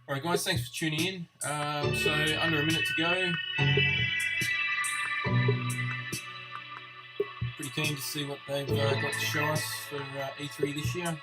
Alright guys, thanks for tuning in. So under a minute to go. Pretty keen to see what they've got to show us for E3 this year.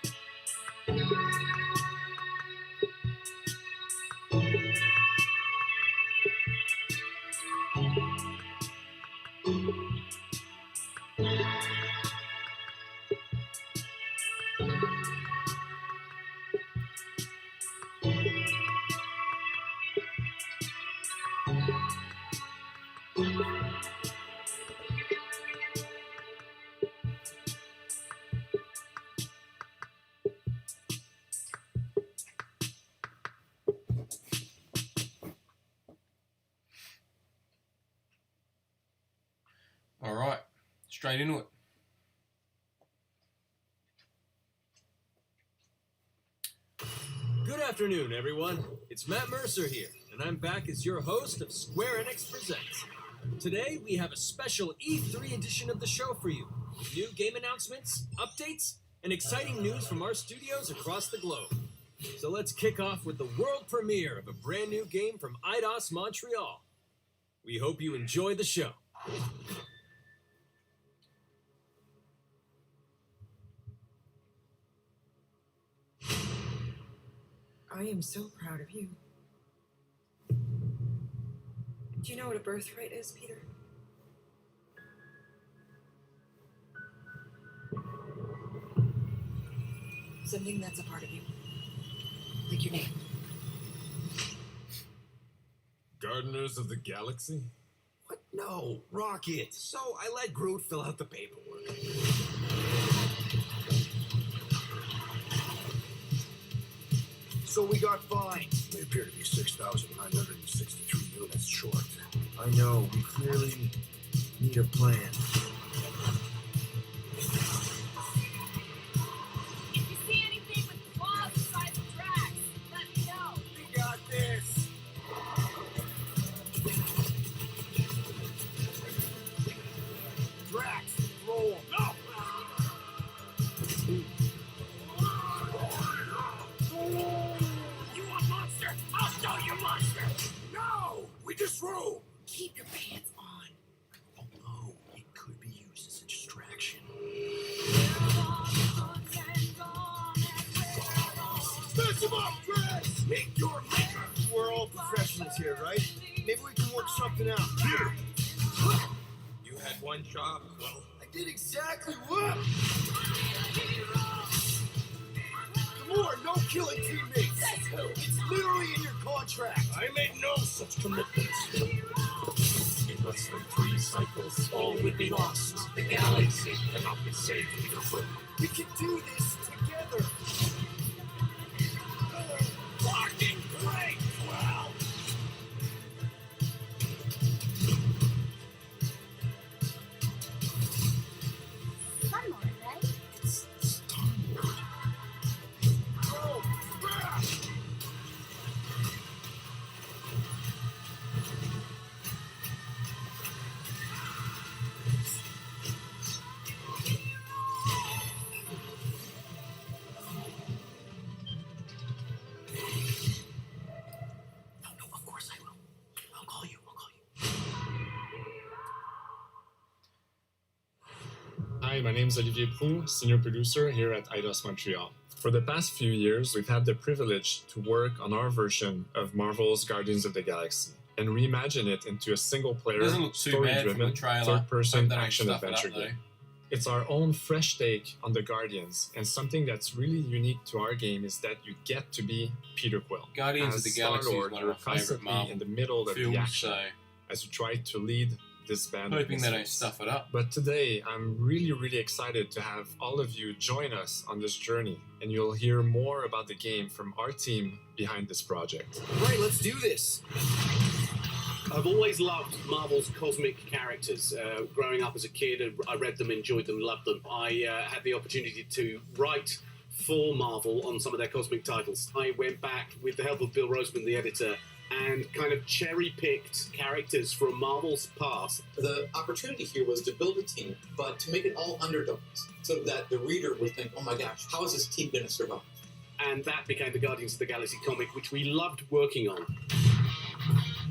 Alright, straight into it. Good afternoon, everyone. It's Matt Mercer here, and I'm back as your host of Square Enix Presents. Today, we have a special E3 edition of the show for you. New game announcements, updates, and exciting news from our studios across the globe. So let's kick off with the world premiere of a brand new game from Eidos Montreal. We hope you enjoy the show. I am so proud of you. Do you know what a birthright is, Peter? Something that's a part of you. Like your name. Gardeners of the Galaxy? What? No, Rocket. So I let Groot fill out the paperwork. So we got fined. We appear to be 6,963 units short. I know, we clearly need a plan. If you see anything with claws the size of Drax, let me know. We got this. Drax, roll. No! You want monster? I'll show you monster! No! We just roll. Keep your pants on. Oh no, it could be used as a distraction. Smash him up, Drax! Meet your maker! We're all professionals here, right? Maybe we can work something out. Here! You had one job, Quill. I did exactly what? More, no killing teammates. That's who. It's literally in your contract. I made no such commitments. In less than 3 cycles, all would be lost. The galaxy cannot be saved either way. We can do this together. Fucking great, Quill! Sunmore, right? Go! Crash! No, of course I will. I'll call you. Hi, my name is Olivier Proux, senior producer here at Eidos Montreal. For the past few years, we've had the privilege to work on our version of Marvel's Guardians of the Galaxy and reimagine it into a single-player, Doesn't look too bad from the story-driven, trailer. third-person Hope they don't action stuff it adventure up, though. game. It's our own fresh take on the Guardians, and something that's really unique to our game is that you get to be Peter Quill. Guardians As of the Galaxy is Star-Lord, one you're of my favourite constantly Marvel in the middle of the films, action so as you try to lead this band of hoping they don't misfits. stuff it up. But today, I'm really excited to have all of you join us on this journey, and you'll hear more about the game from our team behind this project. Right, let's do this. I've always loved Marvel's cosmic characters. Growing up as a kid, I read them, enjoyed them, loved them. I had the opportunity to write for Marvel on some of their cosmic titles. I went back with the help of Bill Roseman, the editor, and kind of cherry-picked characters from Marvel's past. The opportunity here was to build a team, but to make it all underdogs, so that the reader would think, oh my gosh, how is this team going to survive? And that became the Guardians of the Galaxy comic, which we loved working on.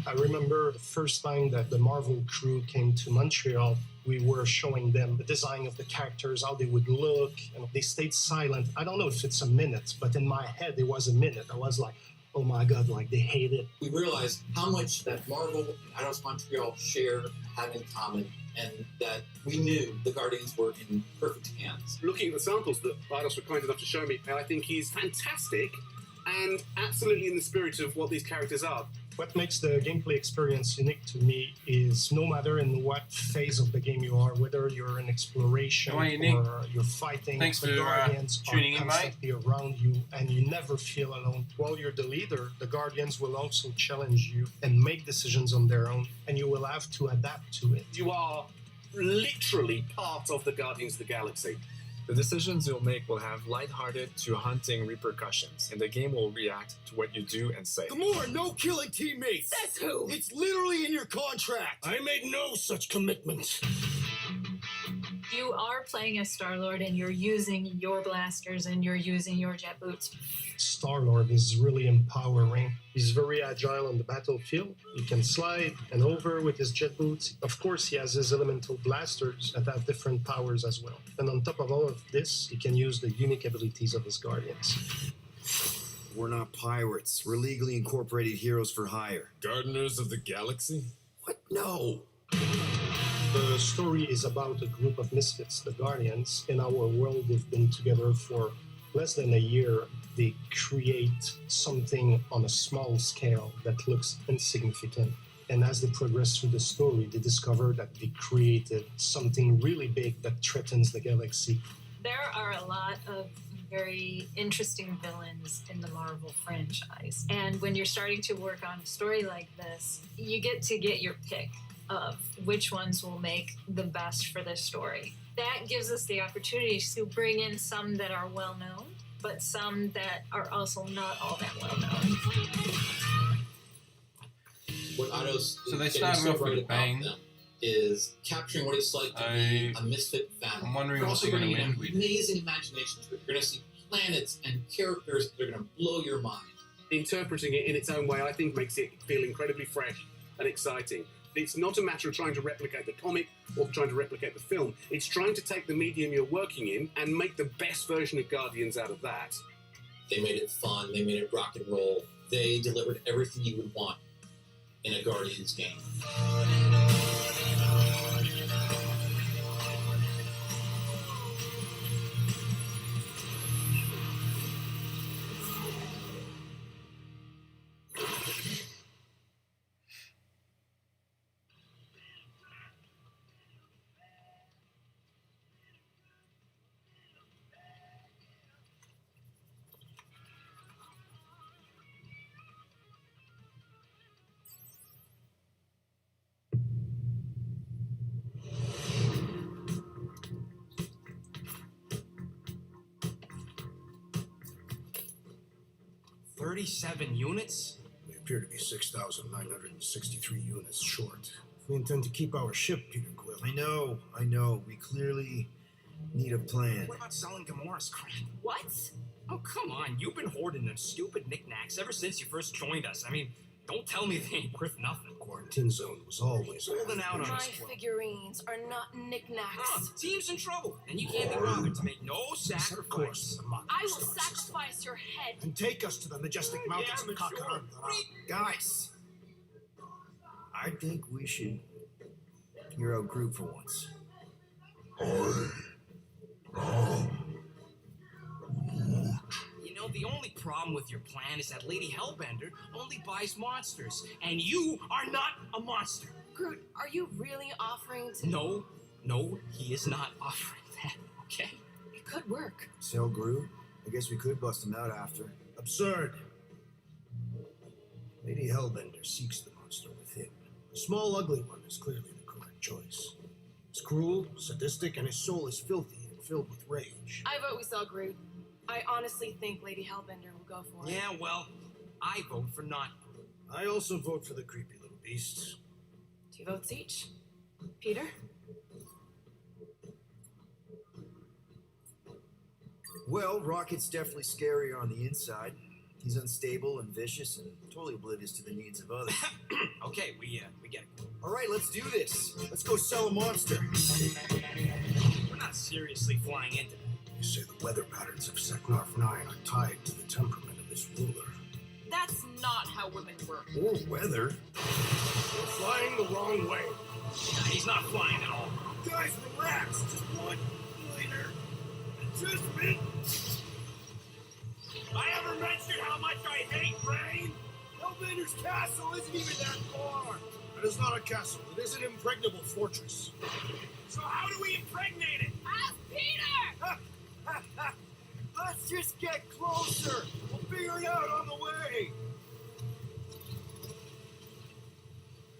I remember the first time that the Marvel crew came to Montreal, we were showing them the design of the characters, how they would look, and they stayed silent. I don't know if it's a minute, but in my head, it was a minute. I was like, oh my God, like they hate it. We realized how much that Marvel and Eidos Montreal share, have in common, and that we knew the Guardians were in perfect hands. Looking at the samples that Eidos were kind enough to show me, I think he's fantastic and absolutely in the spirit of what these characters are. What makes the gameplay experience unique to me is no matter in what phase of the game you are, whether you're in exploration or you're fighting, Thanks the for Guardians tuning are in, constantly around you and you never feel alone. While you're the leader, the Guardians will also challenge you and make decisions on their own, and you will have to adapt to it. You are literally part of the Guardians of the Galaxy. The decisions you'll make will have lighthearted to haunting repercussions, and the game will react to what you do and say. Gamora, no killing teammates! Says who? It's literally in your contract! I made no such commitment. You are playing as Star-Lord and you're using your blasters and you're using your jet boots. Star-Lord is really empowering. He's very agile on the battlefield. He can slide and over with his jet boots. Of course, he has his elemental blasters that have different powers as well. And on top of all of this, he can use the unique abilities of his Guardians. We're not pirates. We're legally incorporated heroes for hire. Gardeners of the Galaxy? What? No. The story is about a group of misfits, the Guardians. In our world, they've been together for less than a year. They create something on a small scale that looks insignificant. And as they progress through the story, they discover that they created something really big that threatens the galaxy. There are a lot of very interesting villains in the Marvel franchise. And when you're starting to work on a story like this, you get to get your pick of which ones will make the best for this story. That gives us the opportunity to bring in some that are well known, but some that are also not all that well known. What Eidos So they is started so off with right a about bang. them is capturing what it's like to be a misfit family. I'm wondering They're what also they're gonna bringing an win with. amazing imagination to it. You're going to see planets and characters that are going to blow your mind. Interpreting it in its own way, I think, makes it feel incredibly fresh and exciting. It's not a matter of trying to replicate the comic or trying to replicate the film. It's trying to take the medium you're working in and make the best version of Guardians out of that. They made it fun. They made it rock and roll. They delivered everything you would want in a Guardians game. $37 units? We appear to be 6,963 units short. If we intend to keep our ship, Peter Quill. I know. We clearly need a plan. What about selling Gamora's crap? What? Oh, come on. You've been hoarding them stupid knickknacks ever since you first joined us. I mean, don't tell me they ain't worth nothing. Quarantine zone was always holding out on My us. figurines are not knickknacks. Team's in trouble, and you can't be bothered to make no sacrifice. Of course, I will sacrifice your head. and take us to the majestic mountains of Kakaranda. Guys, I think we should hear out Groot for once. You know, the only problem with your plan is that Lady Hellbender only buys monsters, and you are not a monster. Groot, are you really offering to... No, he is not offering that, okay? It could work. Sell Groot? I guess we could bust him out after. Absurd. Lady Hellbender seeks the monster within. The small, ugly one is clearly the correct choice. He's cruel, sadistic, and his soul is filthy and filled with rage. I vote we sell Groot. I honestly think Lady Hellbender will go for it. Yeah, well, I vote for not. I also vote for the creepy little beasts. 2 votes each. Peter? Well, Rocket's definitely scarier on the inside. He's unstable and vicious and totally oblivious to the needs of others. Okay, we get it. All right, let's do this. Let's go sell a monster. We're not seriously flying into that. You say the weather patterns of Sector 9 are tied to the temperament of this ruler. That's not how women work. Or weather. We're flying the wrong way. Nah, he's not flying at all. Guys, relax. Just one minor adjustment. I ever mentioned how much I hate rain? Hellbender's castle isn't even that far. It is not a castle. It is an impregnable fortress. So how do we impregnate it? Ask Peter! Let's just get closer. We'll figure it out on the way.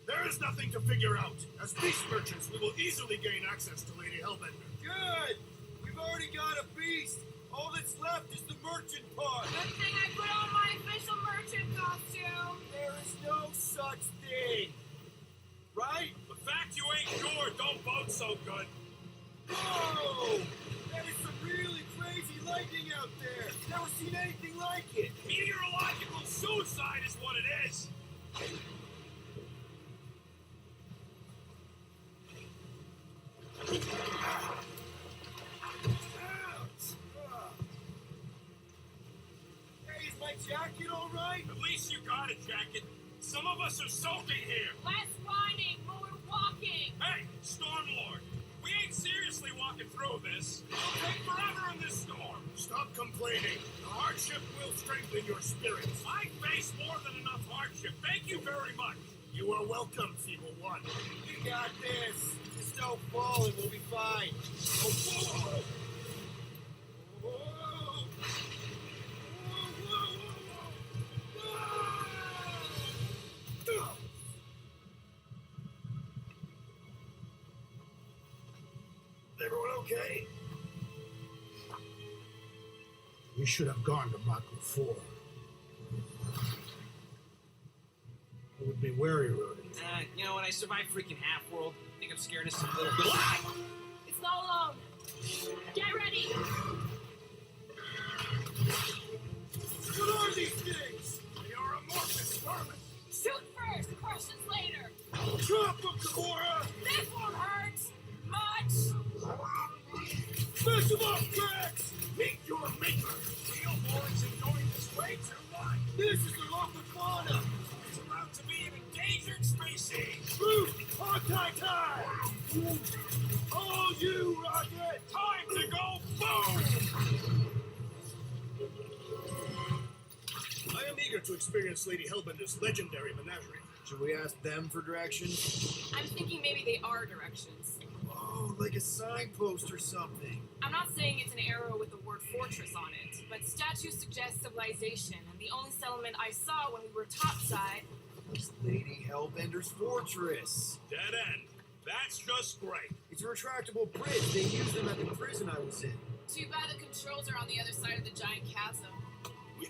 There is nothing to figure out. As beast merchants, we will easily gain access to Lady Hellbender. Good. We've already got a beast. All that's left is the merchant part. Good thing I put on my official merchant costume. There is no such thing. Right? The fact you ain't sure don't vote so good. Whoa! That is some really crazy lightning out there. Never seen anything like it. Meteorological suicide is what it is. Hey, is my jacket all right? At least you got a jacket. Some of us are soaking here. Less whining, but we're walking. Hey, Stormlord, we ain't seriously walking through this. It'll take forever in this storm. Stop complaining. The hardship will strengthen your spirits. I face more than enough hardship. Thank you very much. You are welcome, Feeble One. We got this. Just don't fall and we'll be fine. Oh, whoa! Whoa! Whoa, whoa, whoa, whoa! Everyone okay? We should have gone to Mako 4. It would be wary road. You know what? I survived freaking Half-World. I think I'm scared of some little bit. It's not alone. Get ready. What are these things? They are amorphous vermin. Shoot first, questions later. Drop them, Gamora! This won't hurt much. Smash them up, Drax! Meet your maker. Steelborn's enjoying this way too much. This is the local fauna! It's about to be an endangered species. Root! Time! All you, Rocket! Time to go boom! I am eager to experience Lady Hellbender's legendary menagerie. Should we ask them for directions? I'm thinking maybe they are directions. Oh, like a signpost or something. I'm not saying it's an arrow with the word fortress on it, but statues suggest civilization, and the only settlement I saw when we were topside It's Lady Hellbender's fortress. Dead end. That's just great. It's a retractable bridge. They used them at the prison I was in. Too bad the controls are on the other side of the giant chasm.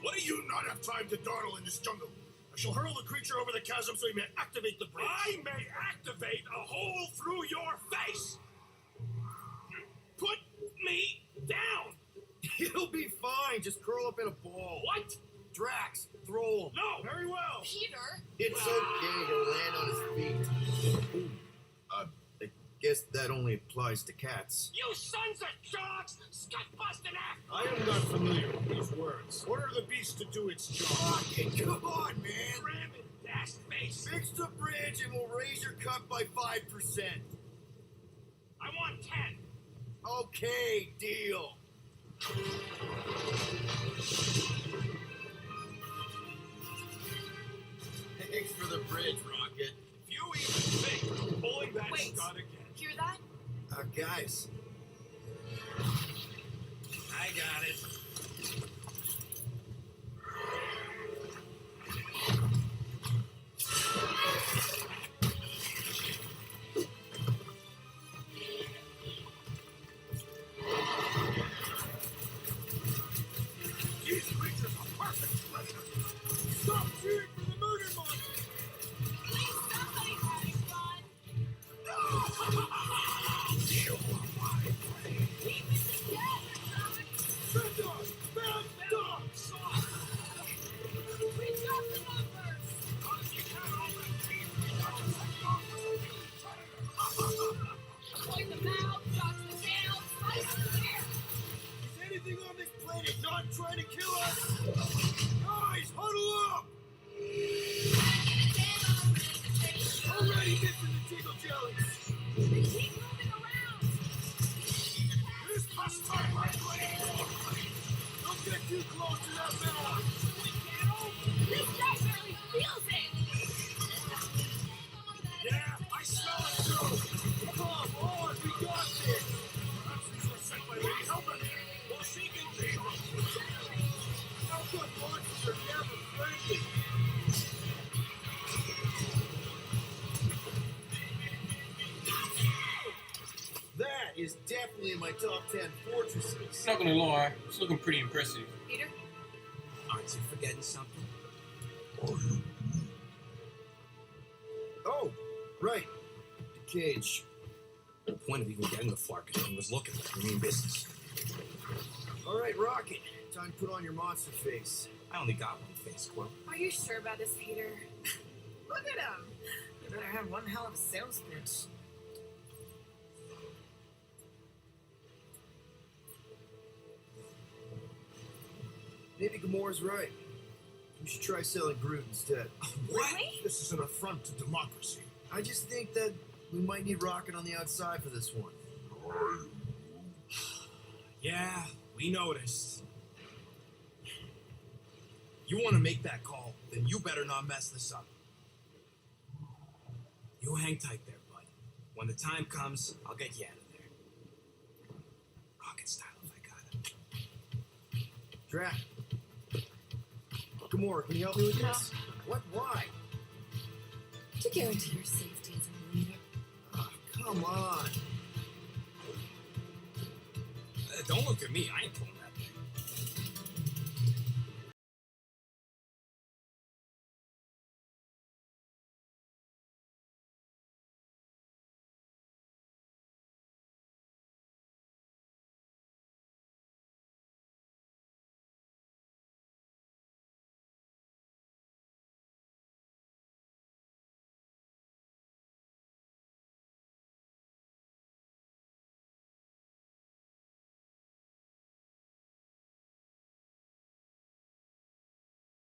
What do you not have time to dawdle in this jungle? I shall hurl the creature over the chasm so he may activate the bridge. I may activate a hole through your face. Put me down. He'll be fine. Just curl up in a ball. What? Drax, throw him. No. Very well. Peter? It's okay. He'll land on his feet. I guess that only applies to cats. You sons of dogs! Scut-busting ass! I am not familiar with these words. Order the beast to do its job. Rocket, come on, man. Ram it, dash face. Fix the bridge and we'll raise your cut by 5%. I want 10. Okay, deal. Thanks for the bridge, Rocket. If you even think of pulling that Wait. scut again. Hear that? Guys. I got it. trying to kill us! Guys, huddle up! Already missing the Jiggle Jellies! Keep moving around! This bus time right away! Don't get too close to that bell! This guy barely feels it! Yeah, I smell it too! Come on, we got this! Perhaps these were sent by Lady Helping. Well, she can take them! How good monsters are never friendly! That is definitely in my top 10 fortresses. Not gonna lie, it's looking pretty impressive. Peter? Aren't you forgetting something? Oh, right. The cage. The point of even getting the Flark is he was looking for mean business. All right, Rocket. Time to put on your monster face. I only got one face, Quill. Are you sure about this, Peter? Look at him. You better have one hell of a sales pitch. Maybe Gamora's right. We should try selling Groot instead. Really? This is an affront to democracy. I just think that we might need Rocket on the outside for this one. Yeah, we noticed. You want to make that call, then you better not mess this up. You hang tight there, bud. When the time comes, I'll get you out of there. Rocket style if I got it. Drac. Gamora, can you help me with this? What? Why? To guarantee your safety as a leader. Oh, come on. Don't look at me. I ain't pulling that thing.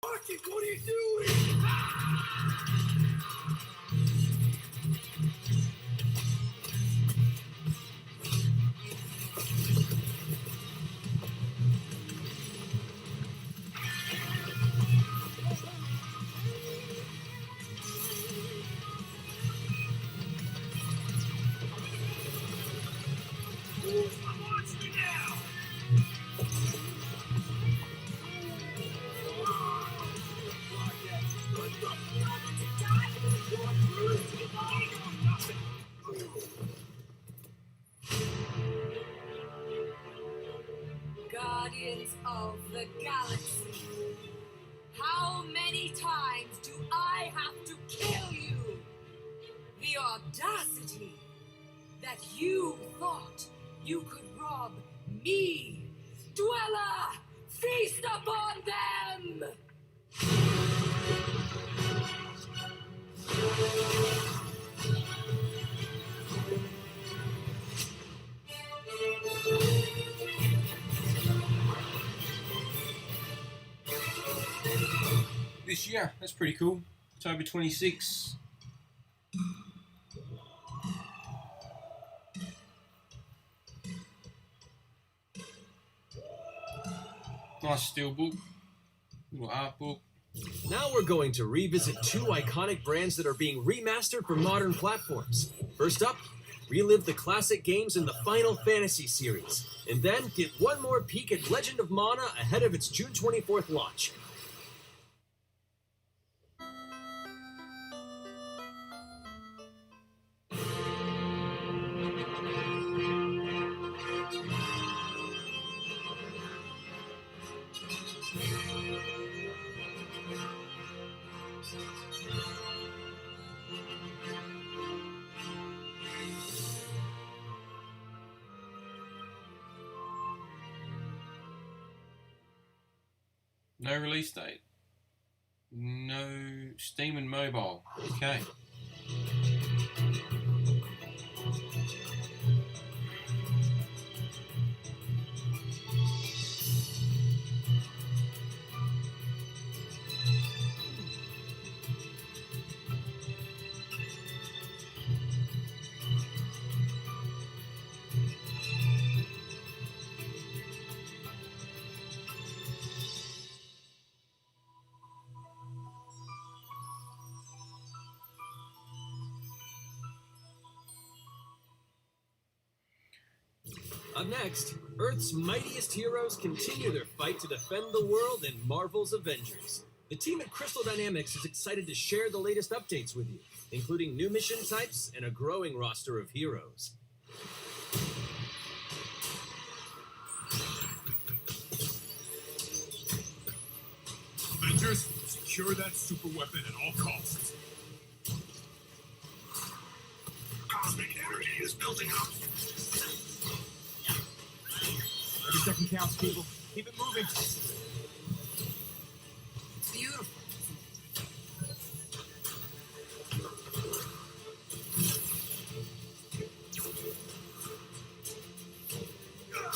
Rocket, what are you doing? Watch me now! Guardians of the Galaxy. How many times do I have to kill you? The audacity that you thought you could rob me, Dweller! Feast upon them! This year, that's pretty cool. October 26. Nice steelbook, little art book. Now we're going to revisit two iconic brands that are being remastered for modern platforms. First up, relive the classic games in the Final Fantasy series, and then get one more peek at Legend of Mana ahead of its June 24th launch. No release date. No Steam and mobile. Okay. Up next, Earth's mightiest heroes continue their fight to defend the world in Marvel's Avengers. The team at Crystal Dynamics is excited to share the latest updates with you, including new mission types and a growing roster of heroes. Avengers, secure that super weapon at all costs. Cosmic energy is building up. Every second counts, people. Keep it moving. Beautiful. You're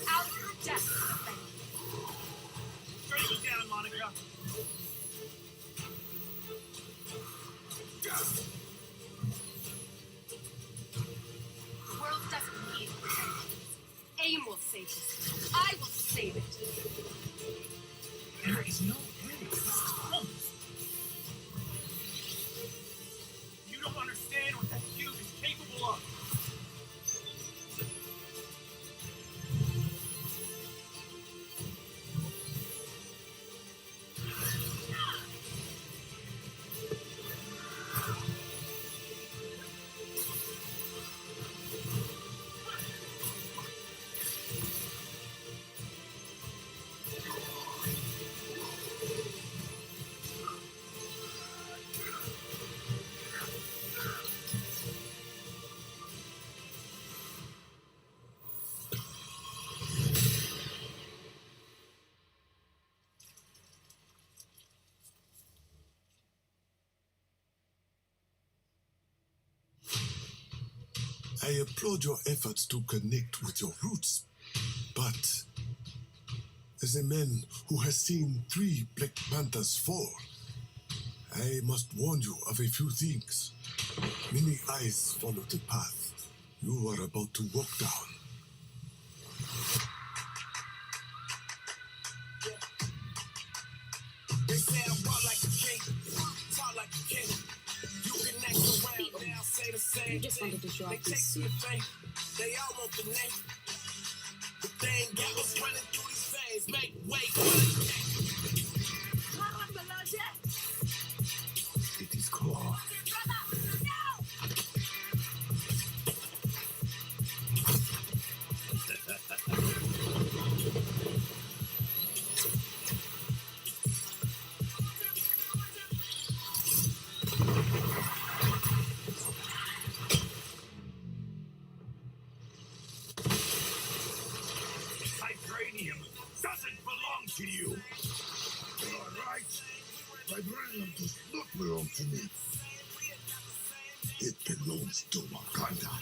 out of your depth. Straight it down, Monica. The world doesn't need protection. AIM will save this world. I will save it. There is no end. This is home. You don't understand what that cube is capable of. I applaud your efforts to connect with your roots, but as a man who has seen 3 Black Panthers fall, I must warn you of a few things. Many eyes follow the path you are about to walk down. They say I walk like a king, talk like a king. You can act around now, say the same. You just wanted to show off this suit. They all want the name. The thing got us running through these veins. Make way for the It is Claw. Vibranium doesn't belong to you. You are right. Vibranium does not belong to me. It belongs to Wakanda.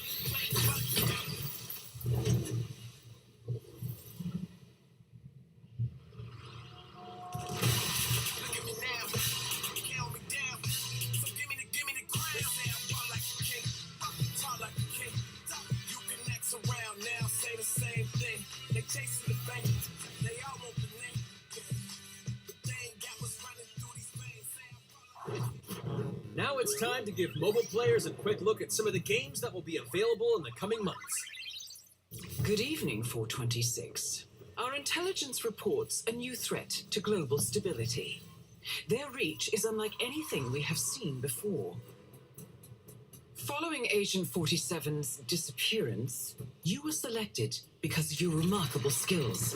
Now it's time to give mobile players a quick look at some of the games that will be available in the coming months. Good evening, 426. Our intelligence reports a new threat to global stability. Their reach is unlike anything we have seen before. Following Agent 47's disappearance, you were selected because of your remarkable skills.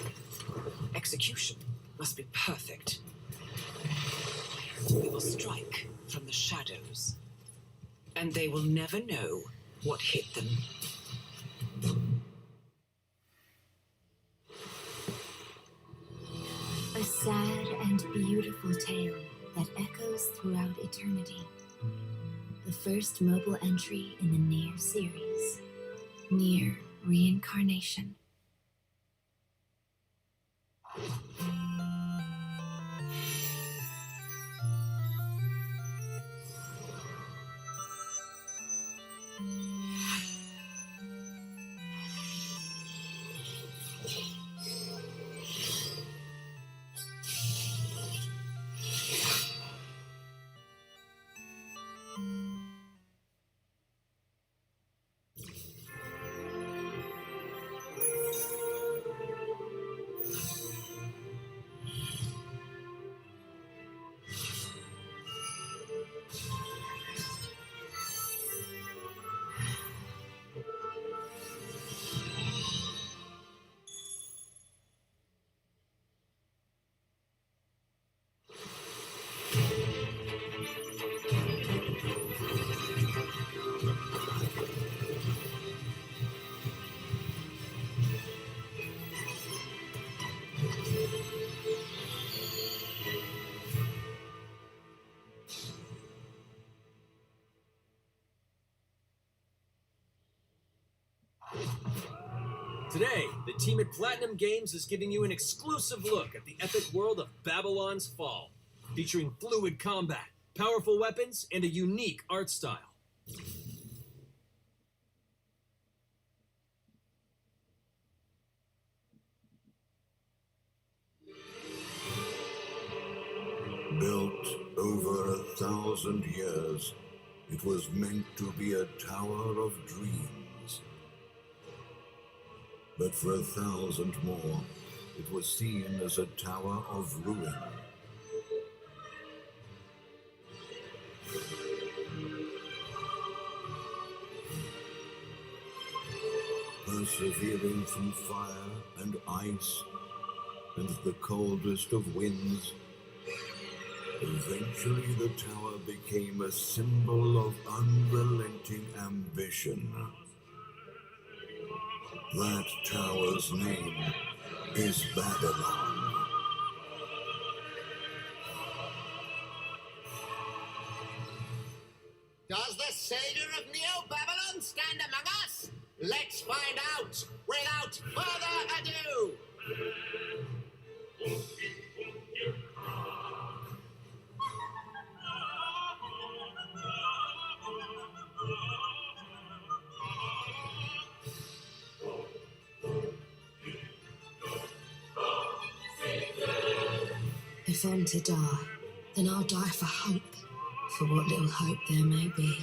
Execution must be perfect. We will strike from the shadows, and they will never know what hit them. A sad and beautiful tale that echoes throughout eternity. The first mobile entry in the Nier series. Nier Reincarnation. Today, the team at Platinum Games is giving you an exclusive look at the epic world of Babylon's Fall, featuring fluid combat, powerful weapons, and a unique art style. Built over 1,000 years, it was meant to be a tower of dreams. But for 1,000 more, it was seen as a tower of ruin. Persevering through fire and ice and the coldest of winds, eventually the tower became a symbol of unrelenting ambition. That tower's name is Babylon. Does the savior of Neo-Babylon stand among us? Let's find out without further ado! If I'm to die, then I'll die for hope, for what little hope there may be.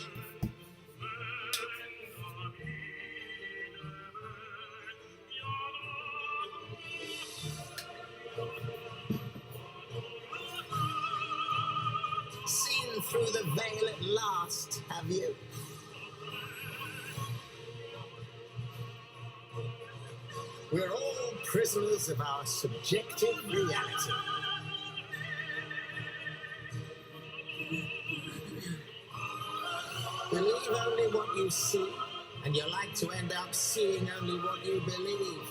Seen through the veil at last, have you? We're all prisoners of our subjective reality. Believe only what you see, and you're like to end up seeing only what you believe.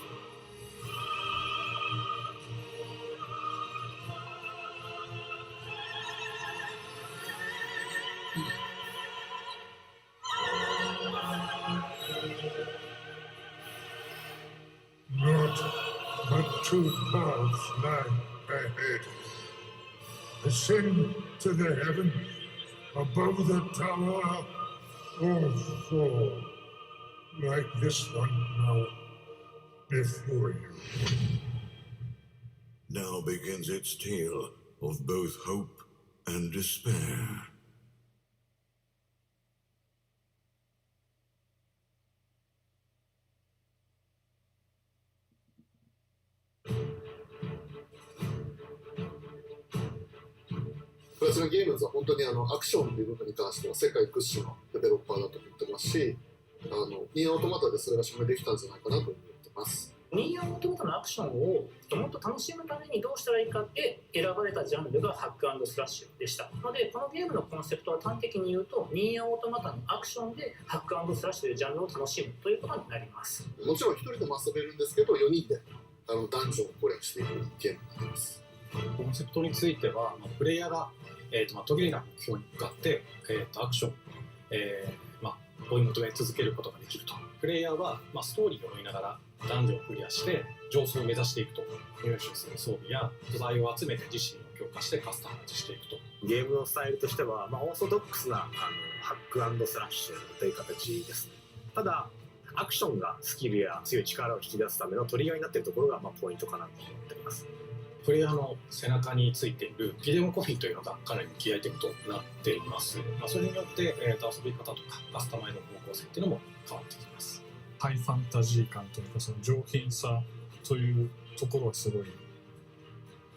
Not but two paths lie ahead. Ascend to the heaven above the tower, or fall like this one now before you. Now begins its tale of both hope and despair.プラチナゲームズは本当にアクションという部分に関しては世界屈指のデベロッパーだと思ってますし、ニーアオートマタでそれが証明できたんじゃないかなと思ってます。ニーアオートマタのアクションをもっと楽しむためにどうしたらいいかって選ばれたジャンルがハック&スラッシュでしたので、このゲームのコンセプトは端的に言うと、ニーアオートマタのアクションでハック&スラッシュというジャンルを楽しむということになります。もちろん1人でも遊べるんですけど、4人でダンジョンを攻略していくゲームになります。コンセプトについては、プレイヤーが途切れなく目標に向かって、アクション、追い求め続けることができると。プレイヤーは、ストーリーを追いながらダンジョンをクリアして上層を目指していくと。入手する装備や素材を集めて自身を強化してカスタマイズしていくと。ゲームのスタイルとしては、オーソドックスなハック&スラッシュという形ですね。ただアクションがスキルや強い力を引き出すためのトリガーになっているところがポイントかなと思っております。プレイヤーの背中についているビデオコピーというのがかなり気合いテクとなっています。それによって、遊び方とかカスタマイズの方向性っていうのも変わってきます。ハイファンタジー感というか、その上品さというところはすごい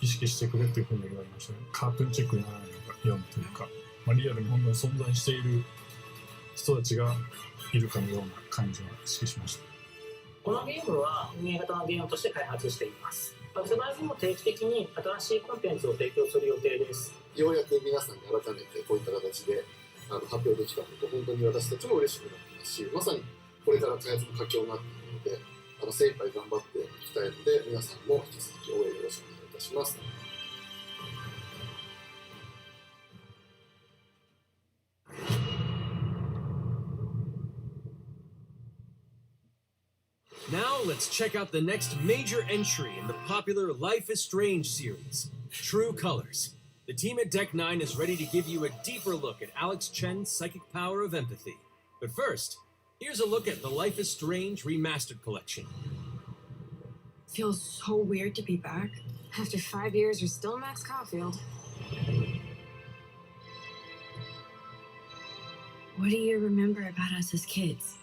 意識してくれというふうに言われましたね。カートゥーンチェックにならないようにというか、リアルに本当に存在している人たちがいるかのような感じを意識しました。このゲームは運営型のゲームとして開発しています。発売後も定期的に新しいコンテンツを提供する予定です。ようやく皆さんに改めてこういった形で発表できたこと、本当に私たちも嬉しくなってますし、まさにこれから開発の佳境になっているので、精一杯頑張っていきたいので、皆さんも引き続き応援よろしくお願いいたします。Now now, let's check out the next major entry in the popular Life is Strange series, True Colors. The team at Deck 9 is ready to give you a deeper look at Alex Chen's psychic power of empathy. But first, here's a look at the Life is Strange Remastered Collection. Feels so weird to be back. After 5 years, you're still Max Caulfield. What do you remember about us as kids?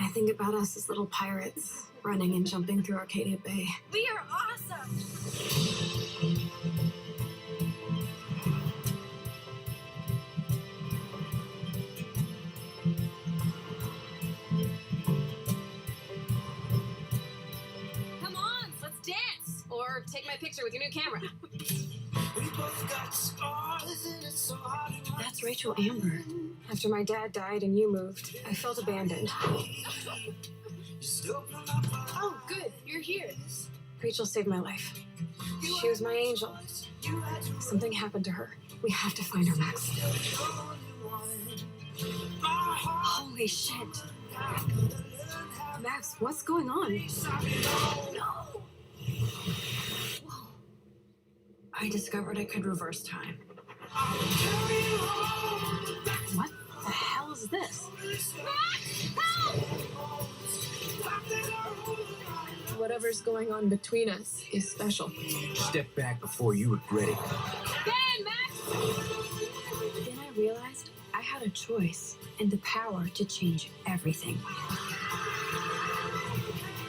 I think about us as little pirates, running and jumping through Arcadia Bay. We are awesome! Come on, let's dance! Or take my picture with your new camera. That's Rachel Amber. After my dad died and you moved, I felt abandoned. Oh, good, you're here. Rachel saved my life. She was my angel. Something happened to her. We have to find her, Max. Holy shit. Max, what's going on? No! Whoa. I discovered I could reverse time. What the hell is this? Whatever's going on between us is special. Step back before you regret it. Ben, Max! Then I realized I had a choice and the power to change everything.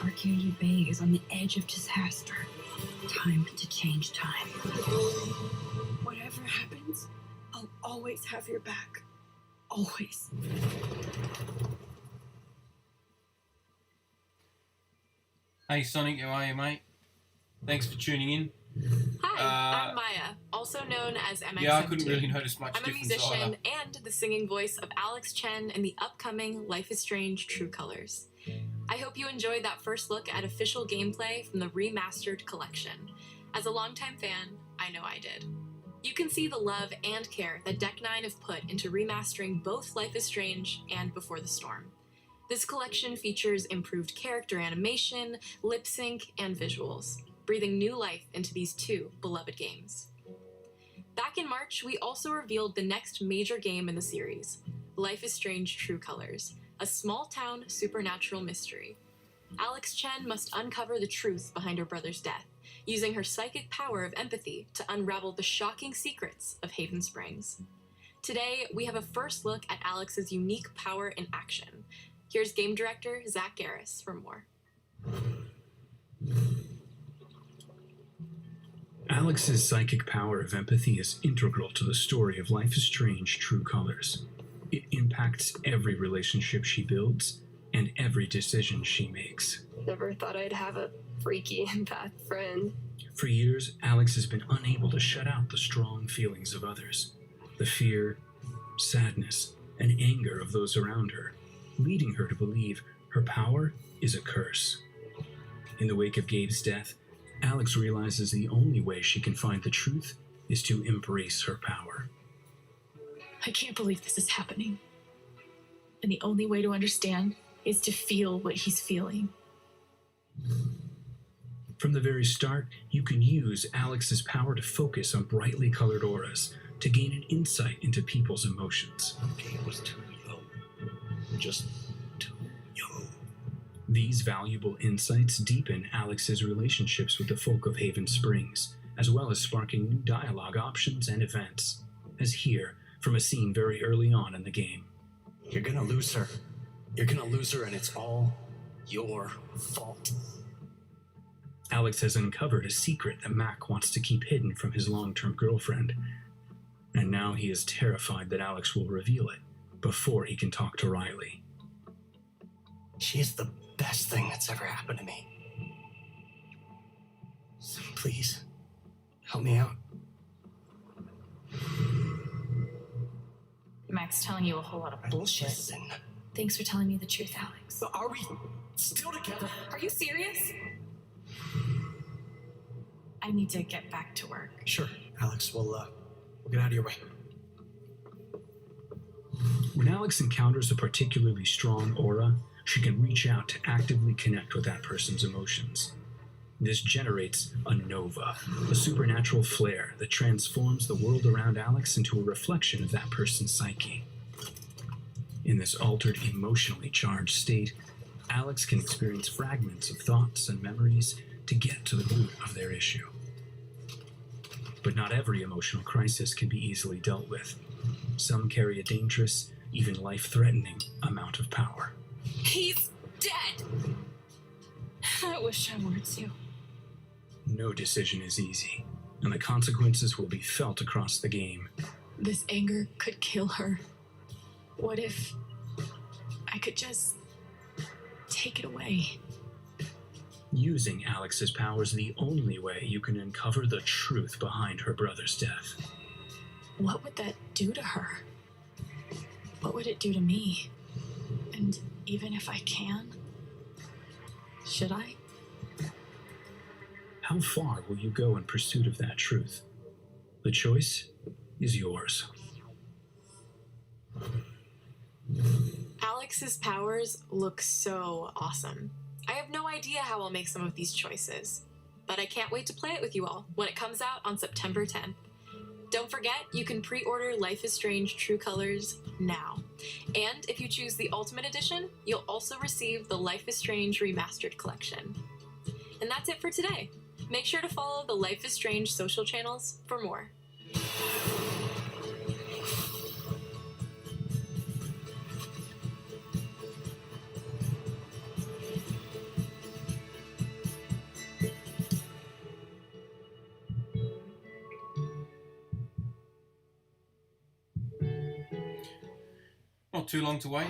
Arcadia Bay is on the edge of disaster. Time to change time. Whatever happens, I'll always have your back. Always. Hey Sonic, how are you, mate? Thanks for tuning in. Hi, I'm Maya, also known as MX17. Yeah, I couldn't really notice much I'm a difference musician either. and the singing voice of Alex Chen in the upcoming Life is Strange True Colors. I hope you enjoyed that first look at official gameplay from the remastered collection. As a longtime fan, I know I did. You can see the love and care that Deck 9 have put into remastering both Life is Strange and Before the Storm. This collection features improved character animation, lip sync, and visuals, breathing new life into these two beloved games. Back in March, we also revealed the next major game in the series, Life is Strange True Colors, a small-town supernatural mystery. Alex Chen must uncover the truth behind her brother's death, using her psychic power of empathy to unravel the shocking secrets of Haven Springs. Today, we have a first look at Alex's unique power in action. Here's game director Zach Garris for more. Alex's psychic power of empathy is integral to the story of Life is Strange True Colors. It impacts every relationship she builds and every decision she makes. Never thought I'd have a freaky empath friend. For years, Alex has been unable to shut out the strong feelings of others, the fear, sadness, and anger of those around her, leading her to believe her power is a curse. In the wake of Gabe's death, Alex realizes the only way she can find the truth is to embrace her power. I can't believe this is happening. And the only way to understand is to feel what he's feeling. From the very start, you can use Alex's power to focus on brightly colored auras to gain an insight into people's emotions. Gabe was too young. Just too young. These valuable insights deepen Alex's relationships with the folk of Haven Springs, as well as sparking new dialogue options and events, as here from a scene very early on in the game. You're gonna lose her. You're gonna lose her, and it's all your fault. Alex has uncovered a secret that Mac wants to keep hidden from his long-term girlfriend, and now he is terrified that Alex will reveal it before he can talk to Riley. She is the best thing that's ever happened to me. So please, help me out. Mac's telling you a whole lot of bullshit. Listen. Thanks for telling me the truth, Alex. Are we still together? Are you serious? I need to get back to work. Sure, Alex. We'll get out of your way. When Alex encounters a particularly strong aura, she can reach out to actively connect with that person's emotions. This generates a nova, a supernatural flare that transforms the world around Alex into a reflection of that person's psyche. In this altered, emotionally charged state, Alex can experience fragments of thoughts and memories to get to the root of their issue. But not every emotional crisis can be easily dealt with. Some carry a dangerous, even life-threatening amount of power. He's dead! I wish I were too. No decision is easy, and the consequences will be felt across the game. This anger could kill her. What if I could just take it away? Using Alex's power is the only way you can uncover the truth behind her brother's death. What would that do to her? What would it do to me? And even if I can, should I? How far will you go in pursuit of that truth? The choice is yours. Alex's powers look so awesome. I have no idea how I'll make some of these choices, but I can't wait to play it with you all when it comes out on September 10th. Don't forget, you can pre-order Life is Strange True Colors now. And if you choose the Ultimate Edition, you'll also receive the Life is Strange Remastered Collection. And that's it for today. Make sure to follow the Life is Strange social channels for more. Not too long to wait.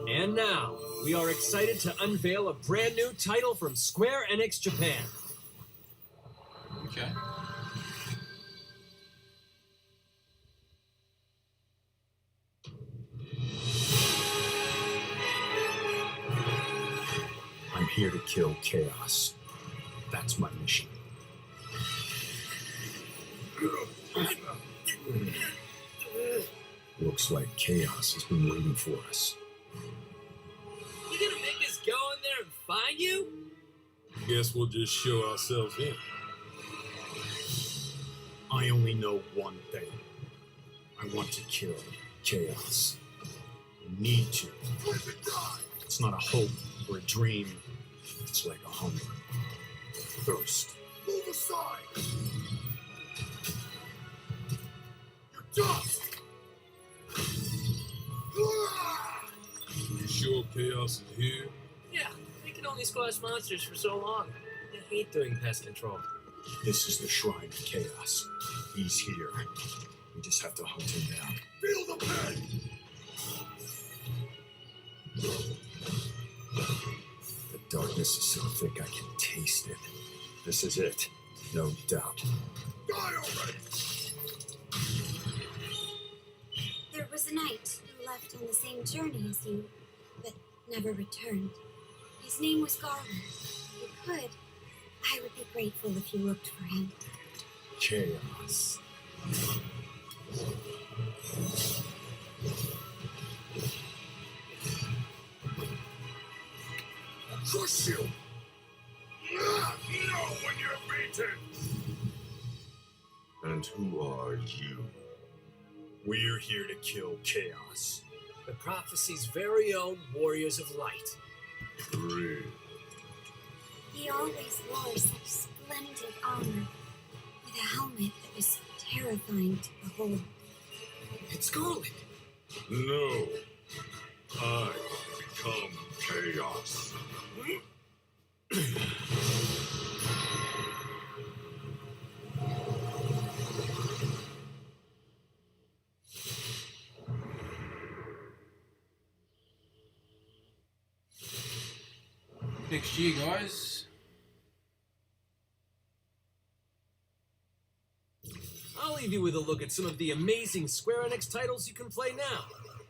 And now, we are excited to unveil a brand new title from Square Enix Japan. Okay. I'm here to kill chaos. That's my mission. Looks like chaos has been waiting for us. You gonna make us go in there and find you? Guess we'll just show ourselves in. I only know one thing. I want to kill chaos. I need to. It's not a hope or a dream. It's like a hunger. Thirst. Move aside! You're dust! You sure chaos is here? Yeah, they can only squash monsters for so long. I hate doing pest control. This is the shrine of chaos. He's here. We just have to hunt him down. Feel the pain! The darkness is so thick I can taste it. This is it. No doubt. Die already! There was a knight who left on the same journey as you, but never returned. His name was Garland. If you could, I would be grateful if you looked for him. Chaos. Crush you! Know when you're beaten! And who are you? We're here to kill chaos. The prophecy's very own Warriors of Light. Really? He always wore such splendid armor, with a helmet that was terrifying to behold. It's Garland. No. I become chaos. Next year, guys. I'll leave you with a look at some of the amazing Square Enix titles you can play now,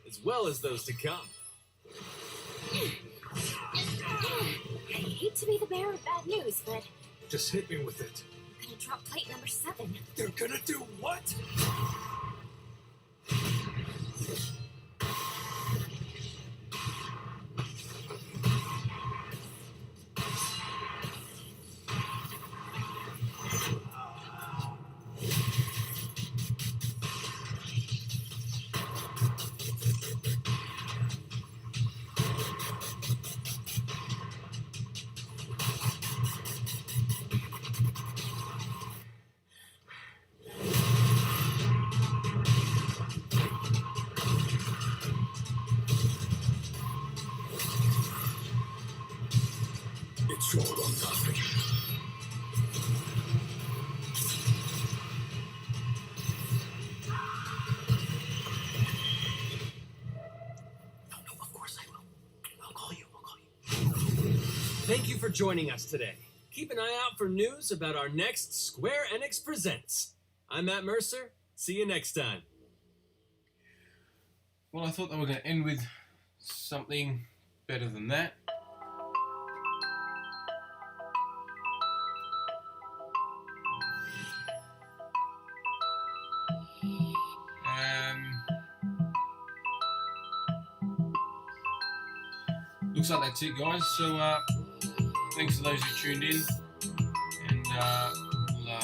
as well as those to come. I hate to be the bearer of bad news, but Just hit me with it. I'm gonna drop plate number 7. They're gonna do what? Thank you for joining us today. Keep an eye out for news about our next Square Enix Presents. I'm Matt Mercer. See you next time. Well, I thought they were going to end with something better than that. Looks like that's it, guys. So, thanks to those who tuned in, and we'll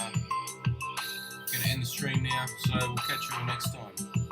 going to end the stream now. So we'll catch you all next time.